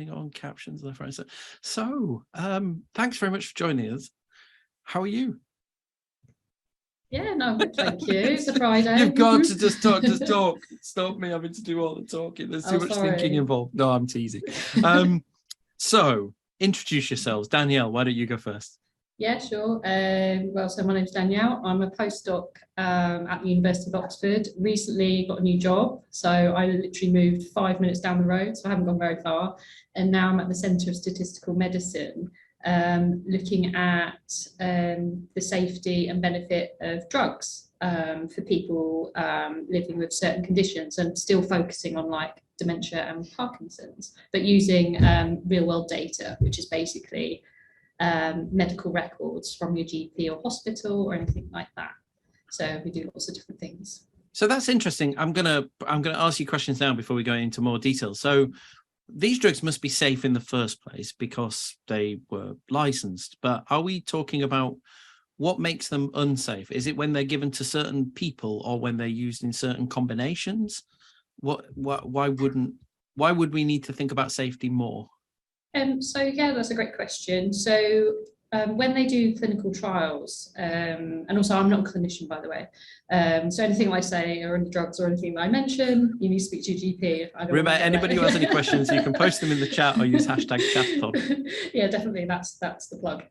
turning on captions left, right. So, thanks very much for joining us. How are you? Yeah, no, good, thank you. It's a Friday. You've got to just talk. Stop me having to do all the talking. There's too much thinking involved. No, I'm teasing. So, introduce yourselves. Danielle, why don't you go first? Yeah, sure. Well, so my name's Danielle. I'm a postdoc at the University of Oxford. Recently got a new job. So I literally moved 5 minutes down the road, so I haven't gone very far. And now I'm at the Centre of Statistical Medicine, looking at the safety and benefit of drugs for people living with certain conditions, and still focusing on like dementia and Parkinson's, but using real world data, which is basically medical records from your GP or hospital or anything like that. So we do lots of different things. So that's interesting. I'm gonna ask you questions now before we go into more detail. So these drugs must be safe in the first place because they were licensed. But are we talking about what makes them unsafe? Is it when they're given to certain people or when they're used in certain combinations? Why would we need to think about safety more? So yeah, that's a great question. So when they do clinical trials, and also I'm not a clinician, by the way, so anything I say or any drugs or anything that I mention, you need to speak to your GP. Remember, anybody who has any questions, you can post them in the chat or use hashtag Chatathon. Yeah, definitely, that's the plug.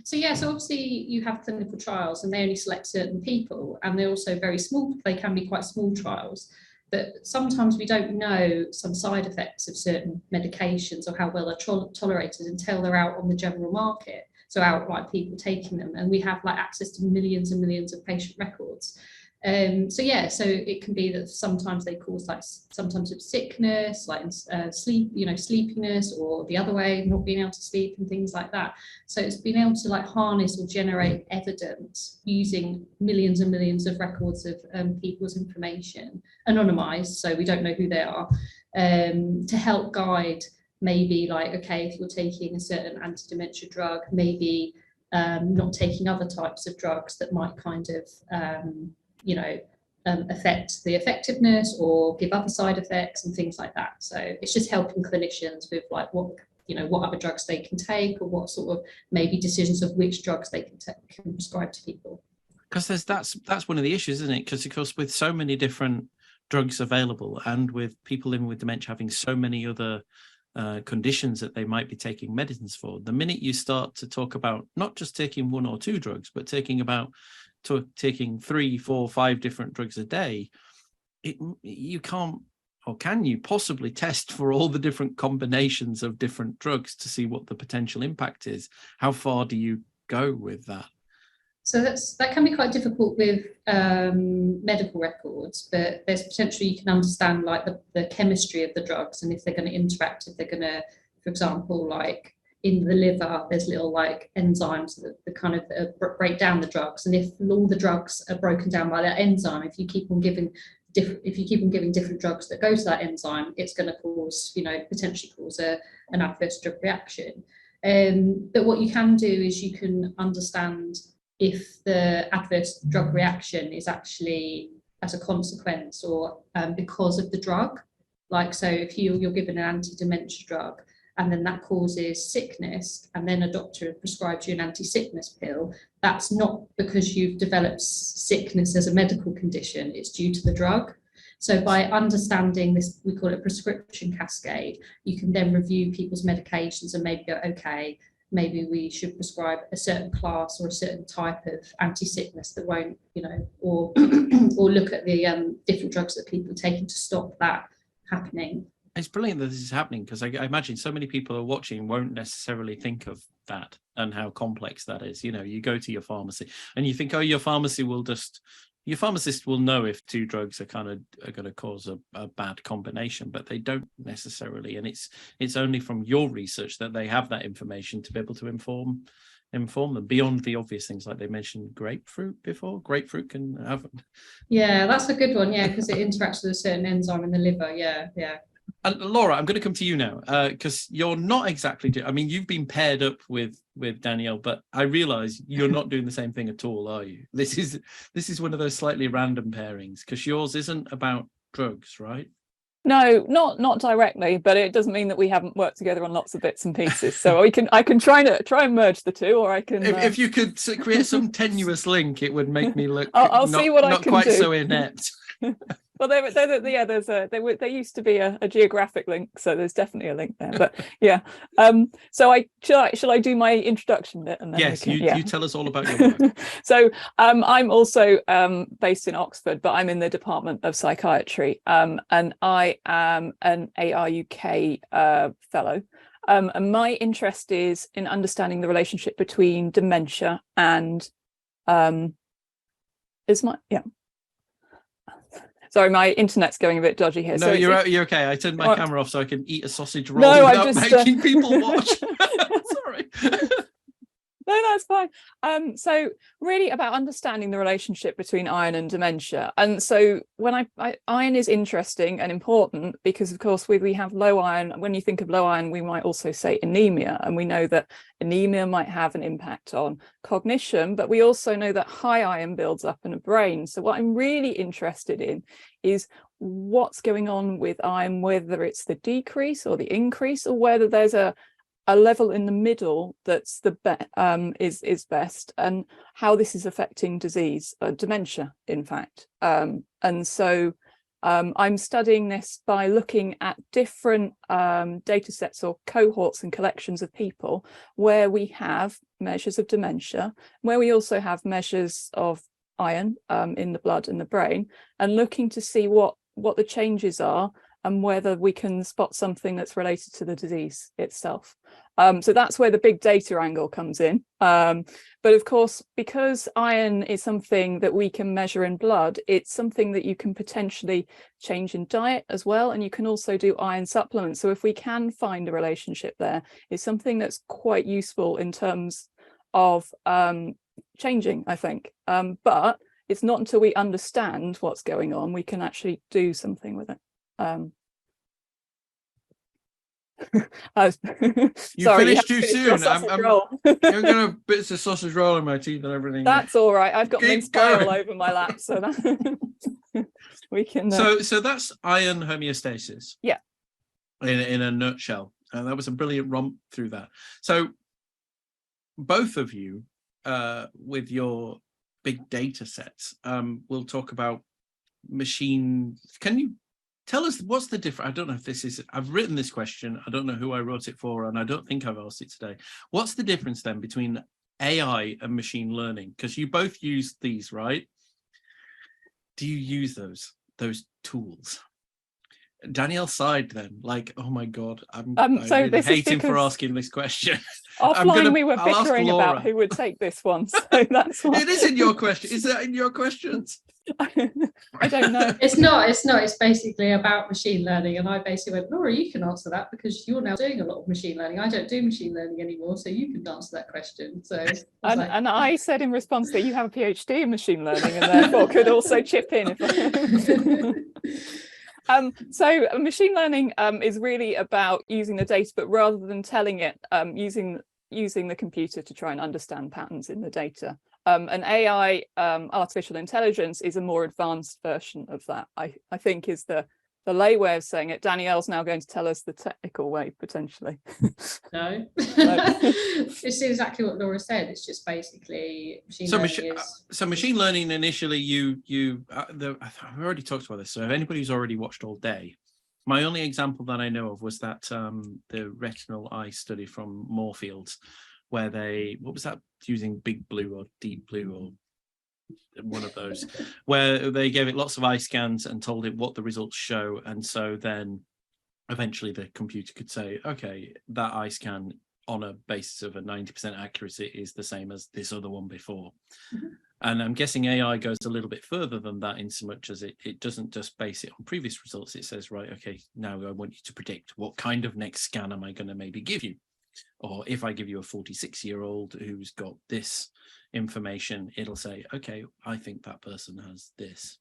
So yeah, so obviously you have clinical trials and they only select certain people, and they're also very small. They can be quite small trials. But sometimes we don't know some side effects of certain medications or how well they're tolerated until they're out on the general market. So out like people taking them, and we have like access to millions and millions of patient records. So yeah, so it can be that sometimes they cause like sometimes of sickness, like sleep, sleepiness, or the other way, not being able to sleep and things like that. So it's being able to like harness or generate evidence using millions and millions of records of people's information, anonymized, so we don't know who they are, to help guide maybe like, okay, if you're taking a certain anti-dementia drug, maybe not taking other types of drugs that might kind of affect the effectiveness or give other side effects and things like that. So it's just helping clinicians with like what other drugs they can take, or what sort of maybe decisions of which drugs they can prescribe to people. Because that's one of the issues, isn't it? Because of course, with so many different drugs available, and with people living with dementia having so many other conditions that they might be taking medicines for, the minute you start to talk about not just taking one or two drugs, but taking 3, 4, 5 different drugs a day, you can't, or can you possibly test for all the different combinations of different drugs to see what the potential impact is? How far do you go with that? So that can be quite difficult with medical records, but there's potentially you can understand like the chemistry of the drugs, and if they're going to interact, if they're going to, for example, like in the liver, there's little like enzymes that kind of break down the drugs, and if all the drugs are broken down by that enzyme, if you keep on giving different drugs that go to that enzyme, it's going to cause, potentially cause an adverse drug reaction. But what you can do is you can understand if the adverse drug reaction is actually as a consequence or because of the drug. Like, so if you're given an anti-dementia drug and then that causes sickness, and then a doctor prescribes you an anti-sickness pill, that's not because you've developed sickness as a medical condition, it's due to the drug. So by understanding this, we call it prescription cascade, you can then review people's medications and maybe go, okay, maybe we should prescribe a certain class or a certain type of anti-sickness that won't, or look at the different drugs that people are taking to stop that happening. It's brilliant that this is happening, because I imagine so many people are watching won't necessarily think of that and how complex that is. You go to your pharmacy and you think, oh, your pharmacist will know if 2 drugs are going to cause a bad combination, but they don't necessarily. And it's only from your research that they have that information to be able to inform them beyond the obvious things, like they mentioned grapefruit before. Grapefruit can have. Yeah, that's a good one. Yeah, because it interacts with a certain enzyme in the liver. Yeah. Laura, I'm going to come to you now, because you're not exactly you've been paired up with Danielle, but I realize you're not doing the same thing at all, are you? This is one of those slightly random pairings, because yours isn't about drugs, right? No, not directly, but it doesn't mean that we haven't worked together on lots of bits and pieces. So I can try and merge the two, or I can. If you could create some tenuous link, it would make me look. I'll see what I can quite do. so inept. Well, there used to be a geographic link, so there's definitely a link there. But yeah, so shall I do my introduction bit? And then yes, you tell us all about your work. So I'm also based in Oxford, but I'm in the Department of Psychiatry, and I am an ARUK fellow. And my interest is in understanding the relationship between dementia and Sorry, my internet's going a bit dodgy here. No, you're okay. I turned my camera off so I can eat a sausage roll without making people watch. Sorry. No, that's fine. So really about understanding the relationship between iron and dementia. And so when iron is interesting and important because, of course, we have low iron. When you think of low iron, we might also say anemia. And we know that anemia might have an impact on cognition, but we also know that high iron builds up in the brain. So what I'm really interested in is what's going on with iron, whether it's the decrease or the increase, or whether there's a level in the middle that's is best, and how this is affecting disease, dementia, in fact. And so I'm studying this by looking at different data sets or cohorts and collections of people where we have measures of dementia, where we also have measures of iron in the blood and the brain, and looking to see what the changes are and whether we can spot something that's related to the disease itself. So that's where the big data angle comes in. But of course, because iron is something that we can measure in blood, it's something that you can potentially change in diet as well. And you can also do iron supplements. So if we can find a relationship there, it's something that's quite useful in terms of changing, I think. But it's not until we understand what's going on, we can actually do something with it. You sorry, finished too soon. I'm gonna bits of sausage roll in my teeth and everything. That's all right. I've got mince pie all over my lap, so that we can. So that's iron homeostasis. Yeah. In a nutshell, and that was a brilliant romp through that. So both of you, with your big data sets, we'll talk about machine. Can you tell us what's the difference? I don't know if this is, I've written this question, I don't know who I wrote it for, and I don't think I've asked it today. What's the difference then between AI and machine learning? Because you both use these, right? Do you use those tools? Danielle sighed then, like, oh my God, I so really hate him for asking this question. Offline, we were bickering about who would take this one. So that's why. It is in your question. Is that in your questions? I don't know. It's not. It's basically about machine learning. And I basically went, Laura, you can answer that because you're now doing a lot of machine learning. I don't do machine learning anymore, so you can answer that question. So and I said in response that you have a PhD in machine learning and therefore could also chip in. So machine learning is really about using the data, but rather than telling it, using the computer to try and understand patterns in the data. And AI, artificial intelligence, is a more advanced version of that, I think is the lay way of saying it. Danielle's now going to tell us the technical way, potentially. No. It's exactly what Laura said. It's just basically machine learning. So machine learning, initially, I've already talked about this. So if anybody's already watched All Day, my only example that I know of was that the retinal eye study from Moorfields, where what was that, using Big Blue or Deep Blue or one of those, where they gave it lots of eye scans and told it what the results show. And so then eventually the computer could say, okay, that eye scan on a basis of a 90% accuracy is the same as this other one before. Mm-hmm. And I'm guessing AI goes a little bit further than that, in so much as it doesn't just base it on previous results. It says, right, okay, now I want you to predict what kind of next scan am I going to maybe give you? Or if I give you a 46-year-old who's got this information, it'll say, okay, I think that person has this,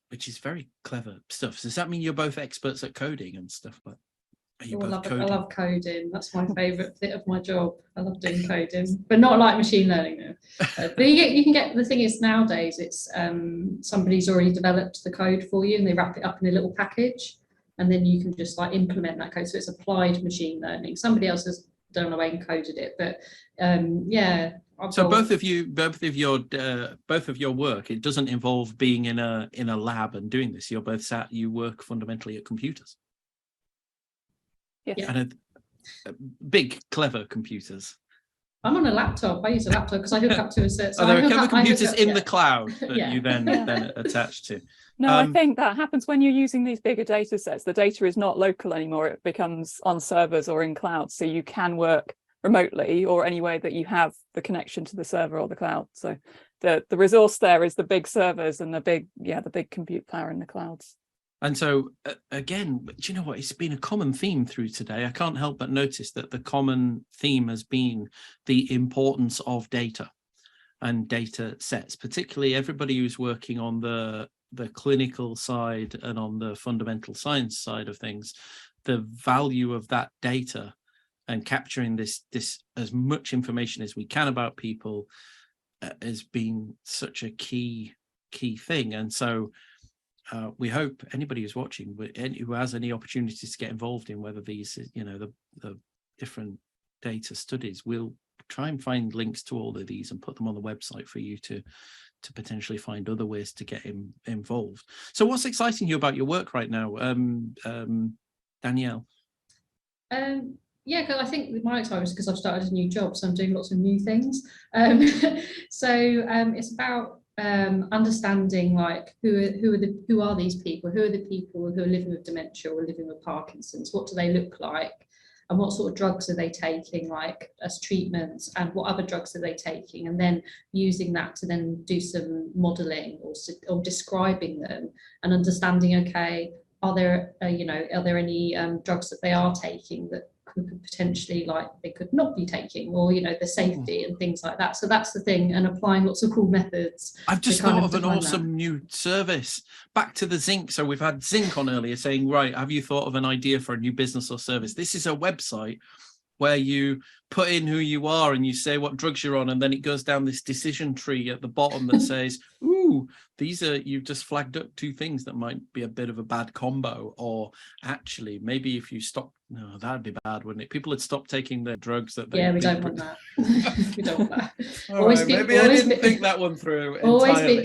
which is very clever stuff. Does that mean you're both experts at coding and stuff like that? Are you Oh, both I coding? love coding. That's my favourite bit of my job. I love doing coding, but not like machine learning. No. But you can get, the thing is nowadays it's somebody's already developed the code for you and they wrap it up in a little package, and then you can just like implement that code. So it's applied machine learning. Somebody else has done away and coded it, but yeah. So both of your work, it doesn't involve being in a lab and doing this. You're both you work fundamentally at computers. Yes. And big, clever computers. I'm on a laptop. I use a laptop because I hook up to a set. So there are clever computers in the cloud that Yeah. you then attach to. No, I think that happens when you're using these bigger data sets. The data is not local anymore. It becomes on servers or in cloud. So you can work remotely or any way that you have the connection to the server or the cloud. So the resource there is the big servers and the big compute power in the clouds. And so, again, do you know what? It's been a common theme through today. I can't help but notice that the common theme has been the importance of data and data sets, particularly everybody who's working on the clinical side and on the fundamental science side of things. The value of that data and capturing this as much information as we can about people has been such a key thing. And so we hope anybody who's watching, who has any opportunities to get involved in whether these, the different data studies, will try and find links to all of these and put them on the website for you to potentially find other ways to get involved. So what's exciting you about your work right now, Danielle? Yeah, because I think my excitement is because I've started a new job, so I'm doing lots of new things. It's about understanding like who are these people? Who are the people who are living with dementia or living with Parkinson's? What do they look like? And what sort of drugs are they taking, like as treatments, and what other drugs are they taking? And then using that to then do some modelling or describing them and understanding, okay, are there any drugs that they are taking that could potentially, like, they could not be taking, or the safety and things like that. So that's the thing, and applying lots of cool methods. I've just thought of an awesome new service. Back to the Zinc. So we've had Zinc on earlier saying, right, have you thought of an idea for a new business or service? This is a website where you put in who you are and you say what drugs you're on, and then it goes down this decision tree at the bottom that says, ooh, you've just flagged up two things that might be a bit of a bad combo, or actually maybe if you stop, no, that'd be bad, wouldn't it? People had stopped taking their drugs that they we don't want that. We don't want that. Maybe I didn't think that one through. Always speak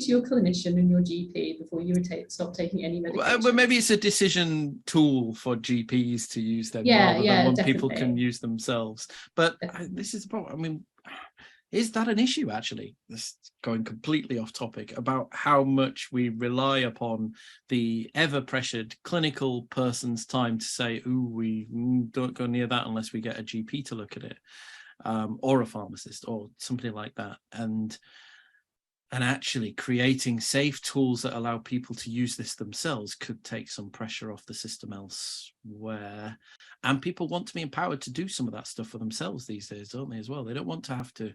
to your clinician and your GP before you would stop taking any medication. Well, maybe it's a decision tool for GPs to use then, rather than one definitely. People can use themselves. But this is the problem. I mean, is that an issue, actually? This is going completely off topic, about how much we rely upon the ever-pressured clinical person's time to say, ooh, we don't go near that unless we get a GP to look at it, or a pharmacist or something like that. And actually creating safe tools that allow people to use this themselves could take some pressure off the system elsewhere. And people want to be empowered to do some of that stuff for themselves these days, don't they, as well? They don't want to have to.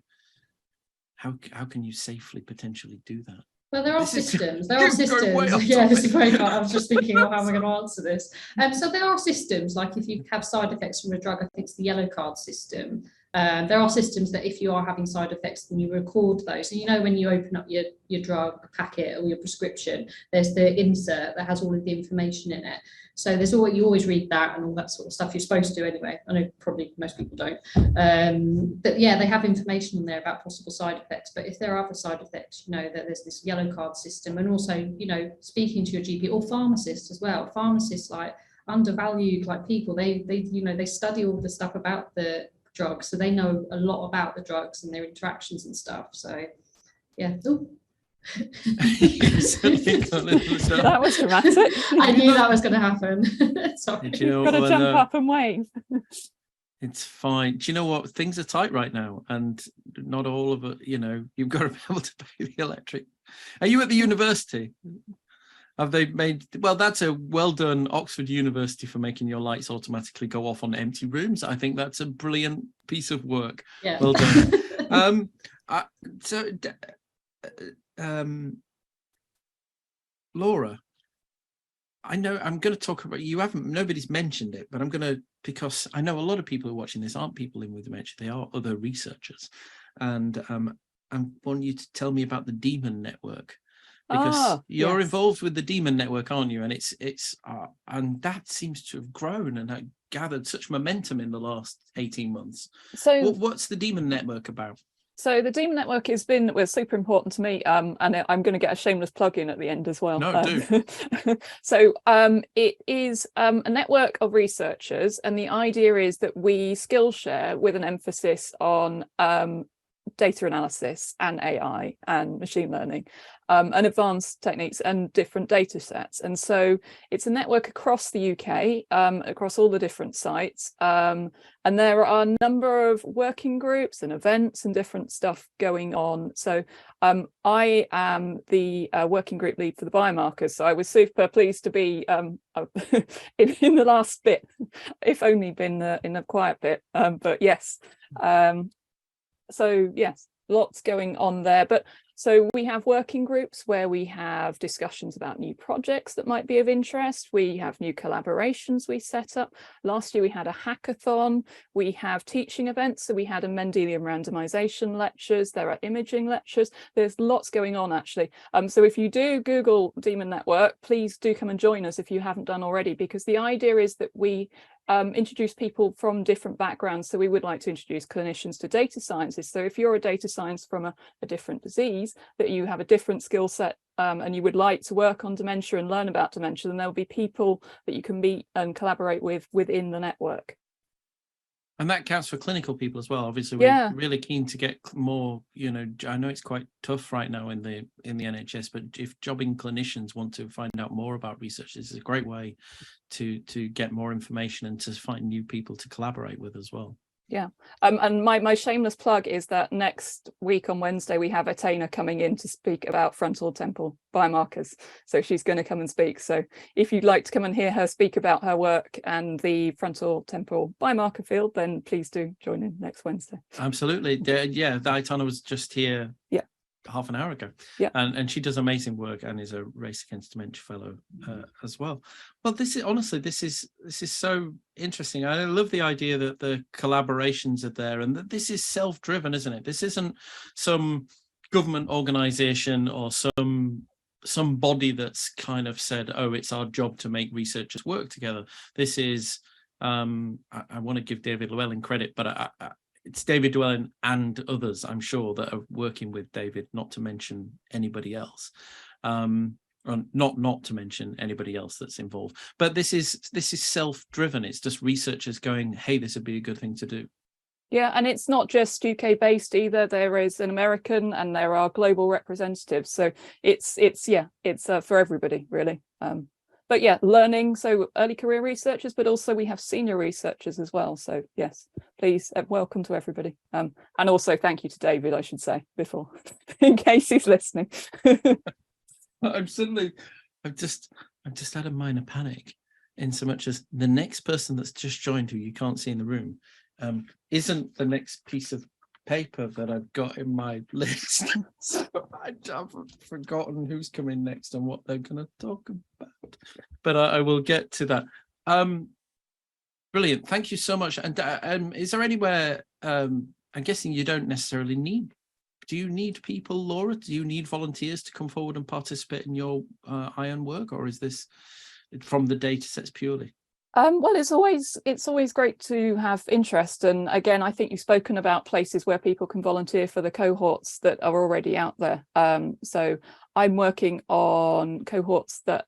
How can you safely potentially do that? Well, there are systems. There are systems. Yeah, this is very hard. I was just thinking, how am I going to answer this? So there are systems, like if you have side effects from a drug, I think it's the yellow card system. There are systems that if you are having side effects, then you record those. And when you open up your drug packet or your prescription, there's the insert that has all of the information in it. So you always read that and all that sort of stuff. You're supposed to anyway. I know probably most people don't. But yeah, they have information in there about possible side effects. But if there are other side effects, that there's this yellow card system. And also, speaking to your GP or pharmacist as well. Pharmacists, like, undervalued, like, people. They study all the stuff about the drugs, so they know a lot about the drugs and their interactions and stuff. So yeah. That was dramatic. I knew that was going to happen. Sorry. Got to jump up and wave. It's fine. Do you know what? Things are tight right now, and not all of it. You've got to be able to pay the electric. Are you at the university? Have they made? Well, that's a well done, Oxford University, for making your lights automatically go off on empty rooms. I think that's a brilliant piece of work. Yeah. Well done. Laura, I know I'm going to talk about, nobody's mentioned it, but because I know a lot of people who are watching this aren't people in with dementia, they are other researchers. And I want you to tell me about the Demon Network, because you're involved with the Demon Network, aren't you? And it's and that seems to have grown and gathered such momentum in the last 18 months. So what's the Demon Network about? So the Demon Network was super important to me, and I'm going to get a shameless plug in at the end as well. No, do. So it is a network of researchers, and the idea is that we skill share with an emphasis on data analysis and AI and machine learning, and advanced techniques and different data sets. And so it's a network across the UK, across all the different sites. And there are a number of working groups and events and different stuff going on. So I am the working group lead for the biomarkers. So I was super pleased to be in the last bit, if only been in the quiet bit. But yes. So yes, lots going on there. But so we have working groups where we have discussions about new projects that might be of interest. We have new collaborations we set up. Last year we had a hackathon. We have teaching events. So we had a Mendelian randomization lectures. There are imaging lectures. There's lots going on actually. So if you do Google Demon Network, please do come and join us if you haven't done already, because the idea is that we introduce people from different backgrounds. So we would like to introduce clinicians to data scientists. So if you're a data science from a different disease, that you have a different skill set and you would like to work on dementia and learn about dementia, then there will be people that you can meet and collaborate with within the network. And that counts for clinical people as well. Obviously, we're really keen to get more, I know it's quite tough right now in the NHS, but if jobbing clinicians want to find out more about research, this is a great way to get more information and to find new people to collaborate with as well. Yeah. And my shameless plug is that next week on Wednesday, we have Atena coming in to speak about frontal-temporal biomarkers. So she's going to come and speak. So if you'd like to come and hear her speak about her work and the frontal-temporal biomarker field, then please do join in next Wednesday. Absolutely. Yeah, Atena was just here. Yeah. Half an hour ago. Yeah, and she does amazing work and is a Race Against Dementia fellow as well. Well, this is so interesting. I love the idea that the collaborations are there and that this is self-driven, isn't it? This isn't some government organization or some body that's kind of said, oh, it's our job to make researchers work together. This is I want to give David Llewellyn credit, but it's David Llewellyn and others, I'm sure, that are working with David, not to mention anybody else, or not to mention anybody else that's involved. But this is self-driven. It's just researchers going, hey, this would be a good thing to do. Yeah, and it's not just UK based either. There is an American and there are global representatives. So it's for everybody really. But yeah, learning, so early career researchers, but also we have senior researchers as well. So yes, please, welcome to everybody. And also thank you to David, I should say, before, in case he's listening. I've just had a minor panic in so much as the next person that's just joined who you can't see in the room isn't the next piece of paper that I've got in my list. So I've forgotten who's coming next and what they're going to talk about, but I will get to that. Brilliant, thank you so much. And is there anywhere, I'm guessing you don't necessarily need, do you need people, Laura? Do you need volunteers to come forward and participate in your iron work, or is this from the data sets purely? Well, it's always great to have interest. And again, I think you've spoken about places where people can volunteer for the cohorts that are already out there. So I'm working on cohorts that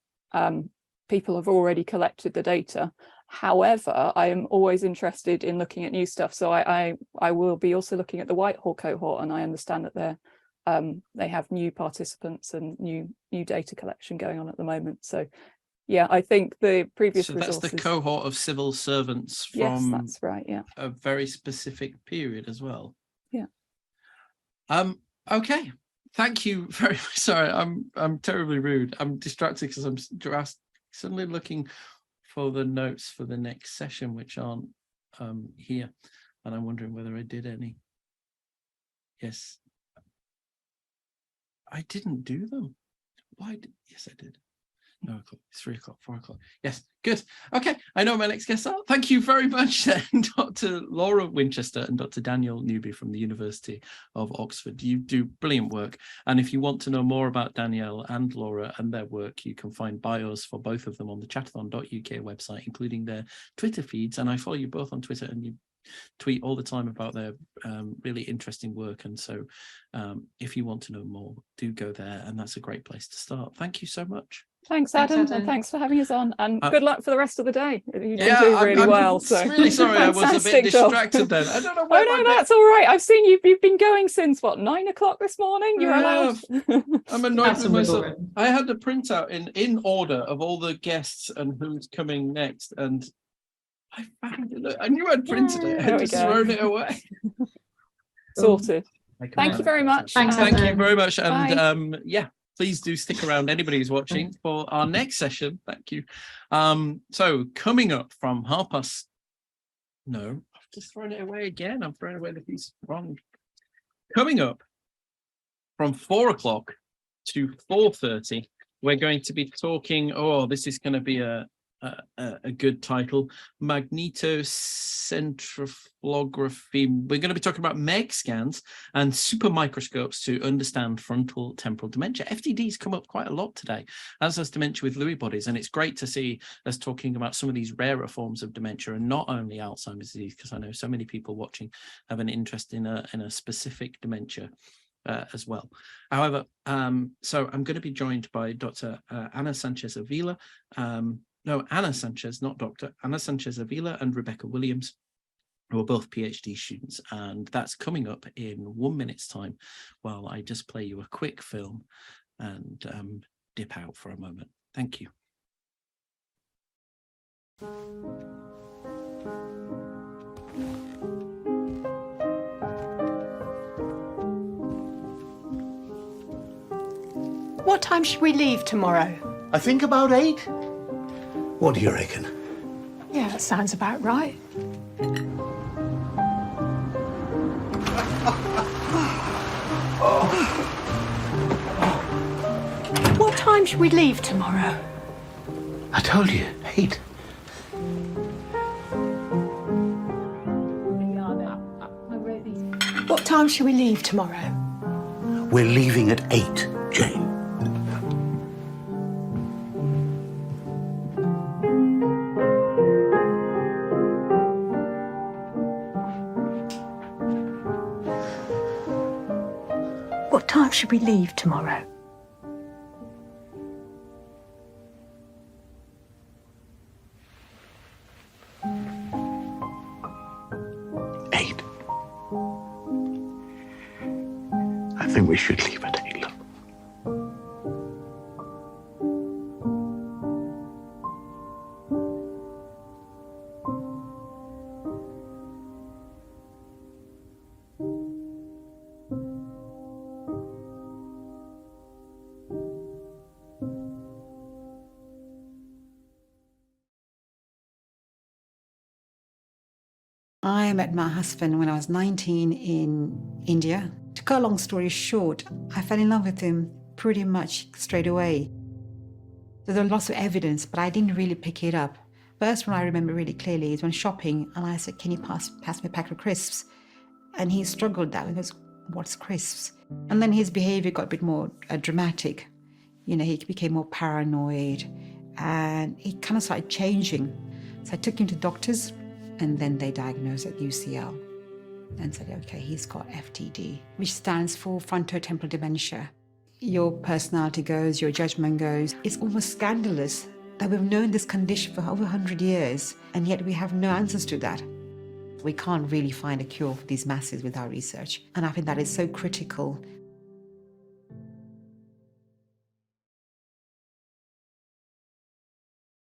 people have already collected the data. However, I am always interested in looking at new stuff. So I will be also looking at the Whitehall cohort, and I understand that they have new participants and new data collection going on at the moment. So yeah, I think the previous resources... That's the cohort of civil servants from yes, that's right, yeah, a very specific period as well. Yeah. Okay. Thank you very much. Sorry, I'm terribly rude. I'm distracted because I'm suddenly looking for the notes for the next session, which aren't here, and I'm wondering whether I did any. Yes, I didn't do them. Why? Yes, I did. No o'clock, 3 o'clock, 4 o'clock. Yes, good. Okay, I know my next guests are. Thank you very much, then, Dr. Laura Winchester and Dr. Danielle Newby from the University of Oxford. You do brilliant work. And if you want to know more about Danielle and Laura and their work, you can find bios for both of them on the chatathon.uk website, including their Twitter feeds. And I follow you both on Twitter, and you tweet all the time about their really interesting work. And so if you want to know more, do go there. And that's a great place to start. Thank you so much. Thanks, Adam, and thanks for having us on. And good luck for the rest of the day. You do really I'm well. So really sorry, I was a bit distracted then. I don't know where. Oh no, that's all right. I've seen you've been going since what, 9 o'clock this morning. You're allowed. I'm annoyed with myself. I had the printout in order of all the guests and who's coming next, and I found it. I knew I'd printed it. I had just thrown it away. Sorted. Thank you very much. Thanks. Thank you very much. And please do stick around, anybody who's watching, for our next session. Thank you. So coming up from no, I've just thrown it away again. I'm throwing away the piece wrong. Coming up from 4 o'clock to 4:30, we're going to be talking, this is going to be a good title, magnetocentralography. We're going to be talking about MEG scans and super microscopes to understand frontal-temporal dementia. FTD's come up quite a lot today, as has dementia with Lewy bodies, and it's great to see us talking about some of these rarer forms of dementia and not only Alzheimer's disease, because I know so many people watching have an interest in a specific dementia as well. However, so I'm going to be joined by Dr. Ana Sanchez Avila. Anna Sanchez, not Dr. Anna Sanchez Avila and Rebecca Williams, who are both PhD students, and that's coming up in 1 minute's time, while I just play you a quick film and dip out for a moment. Thank you. What time should we leave tomorrow? I think about 8. What do you reckon? Yeah, that sounds about right. What time should we leave tomorrow? I told you, 8. What time should we leave tomorrow? We're leaving at 8, Jane. What time should we leave tomorrow? I think we should leave at 8. I met my husband when I was 19 in India. To cut a long story short, I fell in love with him pretty much straight away. So there was lots of evidence, but I didn't really pick it up. First one I remember really clearly is when shopping, and I said, "Can you pass me a pack of crisps?" And he struggled that. He goes, "What's crisps?" And then his behavior got a bit more dramatic. You know, he became more paranoid, and he kind of started changing. So I took him to doctors, and then they diagnosed at UCL and said, okay, he's got FTD, which stands for Fronto-temporal dementia. Your personality goes, your judgment goes. It's almost scandalous that we've known this condition for over 100 years, and yet we have no answers to that. We can't really find a cure for these masses with our research. And I think that is so critical